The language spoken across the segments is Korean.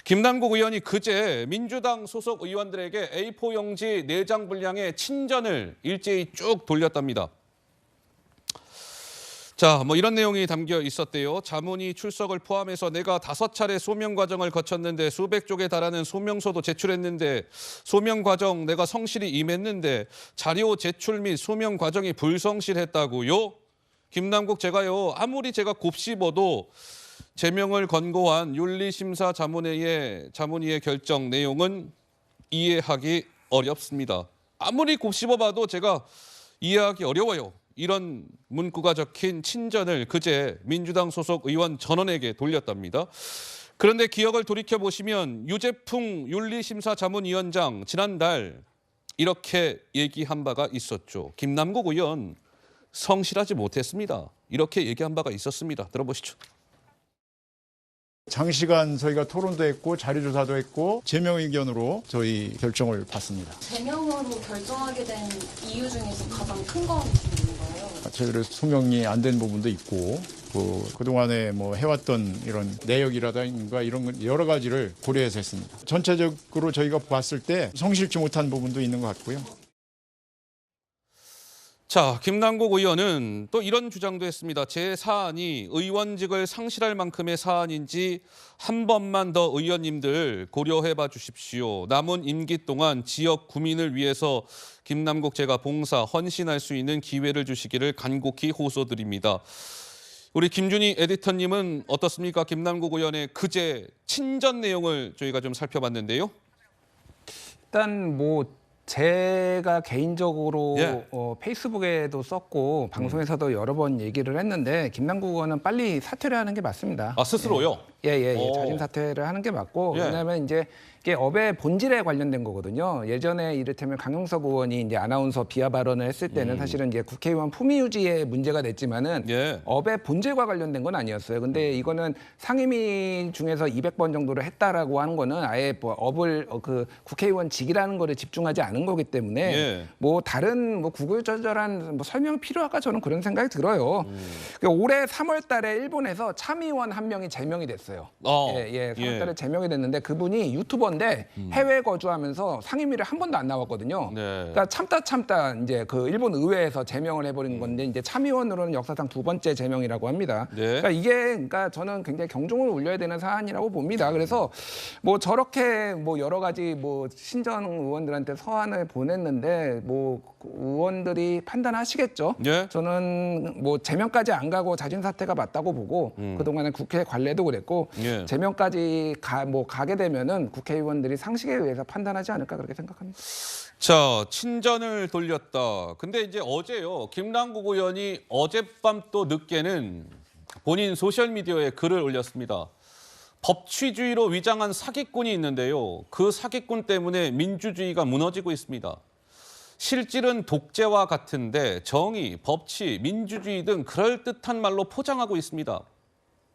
김남국 의원이 그제 민주당 소속 의원들에게 A4 용지 4장 분량의 친전을 일제히 쭉 돌렸답니다. 자, 이런 내용이 담겨 있었대요. 자문위 출석을 포함해서 내가 5차례 소명 과정을 거쳤는데 수백 쪽에 달하는 소명서도 제출했는데 소명 과정 내가 성실히 임했는데 자료 제출 및 소명 과정이 불성실했다고요? 김남국 제가요 아무리 제가 곱씹어도 제명을 권고한 윤리심사 자문위의 결정 내용은 이해하기 어렵습니다. 아무리 곱씹어봐도 제가 이해하기 어려워요. 이런 문구가 적힌 친전을 그제 민주당 소속 의원 전원에게 돌렸답니다. 그런데 기억을 돌이켜보시면 유재풍 윤리심사자문위원장 지난달 이렇게 얘기한 바가 있었죠. 김남국 의원 성실하지 못했습니다. 이렇게 얘기한 바가 있었습니다. 들어보시죠. 장시간 저희가 토론도 했고 자료조사도 했고 제명 의견으로 저희 결정을 받습니다. 제명으로 결정하게 된 이유 중에서 가장 큰 건 있는가요? 저희들 소명이 안 된 부분도 있고 그동안에 해왔던 이런 내역이라든가 이런 여러 가지를 고려해서 했습니다. 전체적으로 저희가 봤을 때 성실치 못한 부분도 있는 것 같고요. 자, 김남국 의원은 또 이런 주장도 했습니다. 제 사안이 의원직을 상실할 만큼의 사안인지 한 번만 더 의원님들 고려해봐 주십시오. 남은 임기 동안 지역 구민을 위해서 김남국 제가 봉사, 헌신할 수 있는 기회를 주시기를 간곡히 호소드립니다. 우리 김준희 에디터님은 어떻습니까? 김남국 의원의 그제 친전 내용을 저희가 좀 살펴봤는데요. 일단 제가 개인적으로 예. 페이스북에도 썼고 방송에서도 여러 번 얘기를 했는데 김남국 의원은 빨리 사퇴를 하는 게 맞습니다. 아, 스스로요? 예. 오. 자진 사퇴를 하는 게 맞고 예. 왜냐하면 이제 이게 업의 본질에 관련된 거거든요. 예전에 이를테면 강용석 의원이 이제 아나운서 비하 발언을 했을 때는 사실은 이제 국회의원 품위 유지에 문제가 됐지만은 예. 업의 본질과 관련된 건 아니었어요. 근데 이거는 상임위 중에서 200번 정도를 했다라고 하는 거는 아예 업을 국회의원직이라는 거를 집중하지 않은 거기 때문에 예. 다른 구구절절한 설명 필요할까 저는 그런 생각이 들어요. 올해 3월달에 일본에서 참의원 한 명이 제명이 됐어요. 3월달에 제명이 됐는데 그분이 유튜버인데 해외 거주하면서 상임위를 한 번도 안 나왔거든요. 네. 그러니까 참다 이제 그 일본 의회에서 제명을 해버린 건데 이제 참의원으로는 역사상 2번째 제명이라고 합니다. 네. 그러니까 저는 굉장히 경종을 울려야 되는 사안이라고 봅니다. 그래서 저렇게 여러 가지 신전 의원들한테 서한을 보냈는데 의원들이 판단하시겠죠. 예. 저는 제명까지 안 가고 자진 사퇴가 맞다고 보고 그동안에 국회 관례도 그랬고 예. 제명까지 가게 되면은 국회의원들이 상식에 의해서 판단하지 않을까 그렇게 생각합니다. 자, 친전을 돌렸다. 근데 이제 어제요, 김남국 의원이 어젯밤 또 늦게는 본인 소셜미디어에 글을 올렸습니다. 법치주의로 위장한 사기꾼이 있는데요. 그 사기꾼 때문에 민주주의가 무너지고 있습니다. 실질은 독재와 같은데 정의, 법치, 민주주의 등 그럴듯한 말로 포장하고 있습니다.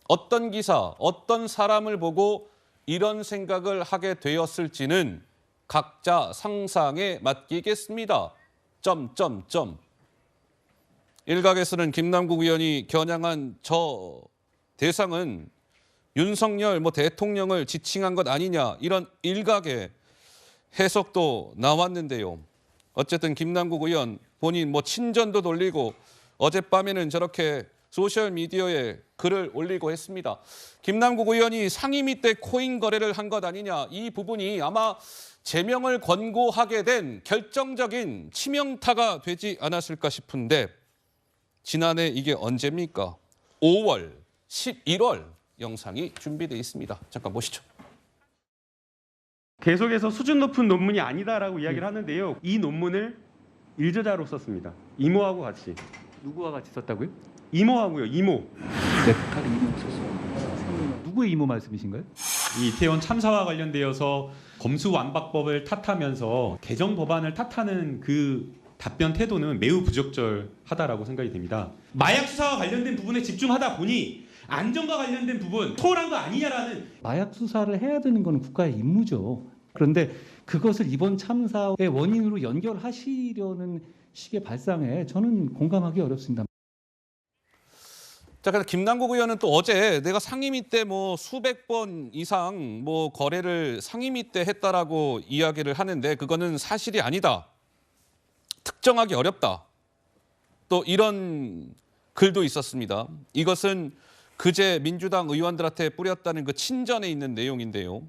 어떤 기사, 어떤 사람을 보고 이런 생각을 하게 되었을지는 각자 상상에 맡기겠습니다. 일각에서는 김남국 의원이 겨냥한 저 대상은 윤석열 대통령을 지칭한 것 아니냐 이런 일각의 해석도 나왔는데요. 어쨌든 김남국 의원 본인 친전도 돌리고 어젯밤에는 저렇게 소셜미디어에 글을 올리고 했습니다. 김남국 의원이 상임위 때 코인 거래를 한 것 아니냐 이 부분이 아마 제명을 권고하게 된 결정적인 치명타가 되지 않았을까 싶은데 지난해 이게 언제입니까? 5월, 11월 영상이 준비되어 있습니다. 잠깐 보시죠. 계속해서 수준 높은 논문이 아니다라고 이야기를 하는데요. 이 논문을 일저자로 썼습니다. 이모하고 같이. 누구와 같이 썼다고요? 이모하고요. 이모. 넥타리 이모 썼어요. 누구의 이모 말씀이신가요? 이 이태원 참사와 관련되어서 검수완박법을 탓하면서 개정 법안을 탓하는 그 답변 태도는 매우 부적절하다라고 생각이 됩니다. 마약 수사와 관련된 부분에 집중하다 보니 안전과 관련된 부분 소홀한 거 아니냐라는 마약 수사를 해야 되는 건 국가의 임무죠. 그런데 그것을 이번 참사의 원인으로 연결하시려는 식의 발상에 저는 공감하기 어렵습니다. 자, 그래서 김남국 의원은 또 어제 내가 상임위 때 뭐 수백 번 이상 뭐 거래를 상임위 때 했다라고 이야기를 하는데 그거는 사실이 아니다. 특정하기 어렵다. 또 이런 글도 있었습니다. 이것은 그제 민주당 의원들한테 뿌렸다는 그 친전에 있는 내용인데요.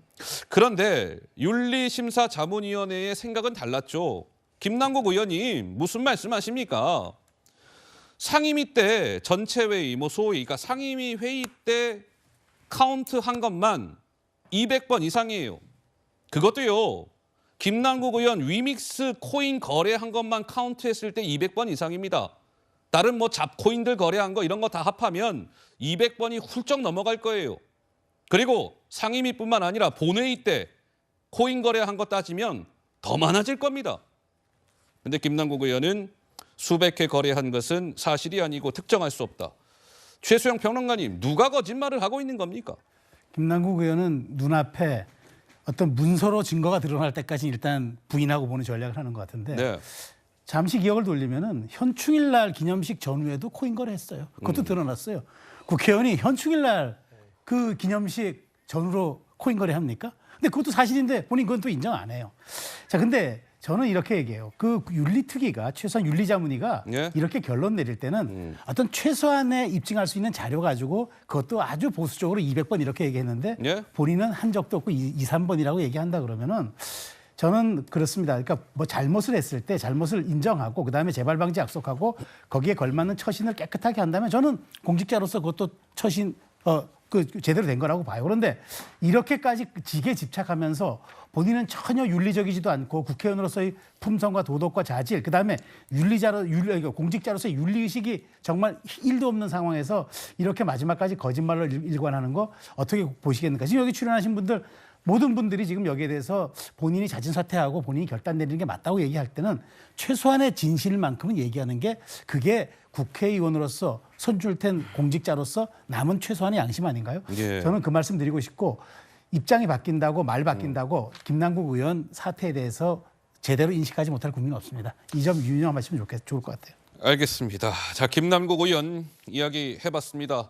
그런데 윤리심사자문위원회의 생각은 달랐죠. 김남국 의원님 무슨 말씀하십니까? 상임위 때 전체 회의, 뭐 소위, 그러니까 상임위 회의 때 카운트한 것만 200번 이상이에요. 그것도요. 김남국 의원 위믹스 코인 거래한 것만 카운트했을 때 200번 이상입니다. 다른 뭐 잡코인들 거래한 거 이런 거 다 합하면 200번이 훌쩍 넘어갈 거예요. 그리고 상임위뿐만 아니라 본회의 때 코인 거래한 거 따지면 더 많아질 겁니다. 근데 김남국 의원은 수백 회 거래한 것은 사실이 아니고 특정할 수 없다. 최수영 평론가님, 누가 거짓말을 하고 있는 겁니까? 김남국 의원은 눈앞에 어떤 문서로 증거가 드러날 때까지 일단 부인하고 보는 전략을 하는 것 같은데 네. 잠시 기억을 돌리면은 현충일날 기념식 전후에도 코인 거래했어요. 그것도 드러났어요. 국회의원이 현충일날 그 기념식 전후로 코인 거래합니까? 근데 그것도 사실인데 본인 그건 또 인정 안 해요. 자, 근데 저는 이렇게 얘기해요. 그 윤리특위가 최소한 윤리자문위가 예? 이렇게 결론 내릴 때는 어떤 최소한의 입증할 수 있는 자료 가지고 그것도 아주 보수적으로 200번 이렇게 얘기했는데 예? 본인은 한 적도 없고 2, 3번이라고 얘기한다 그러면은 저는 그렇습니다. 그러니까 뭐 잘못을 했을 때 잘못을 인정하고 그다음에 재발 방지 약속하고 거기에 걸맞는 처신을 깨끗하게 한다면 저는 공직자로서 그것도 처신 그 제대로 된 거라고 봐요. 그런데 이렇게까지 직에 집착하면서 본인은 전혀 윤리적이지도 않고 국회의원으로서의 품성과 도덕과 자질, 그다음에 공직자로서의 윤리의식이 정말 1도 없는 상황에서 이렇게 마지막까지 거짓말로 일관하는 거 어떻게 보시겠습니까? 지금 여기 출연하신 분들 모든 분들이 지금 여기에 대해서 본인이 자진 사퇴하고 본인이 결단 내리는 게 맞다고 얘기할 때는 최소한의 진실만큼은 얘기하는 게 그게 국회의원으로서 선출된 공직자로서 남은 최소한의 양심 아닌가요? 예. 저는 그 말씀 드리고 싶고 입장이 바뀐다고 말 바뀐다고 김남국 의원 사태에 대해서 제대로 인식하지 못할 국민은 없습니다. 이 점 유념하시면 좋을 것 같아요. 알겠습니다. 자, 김남국 의원 이야기 해봤습니다.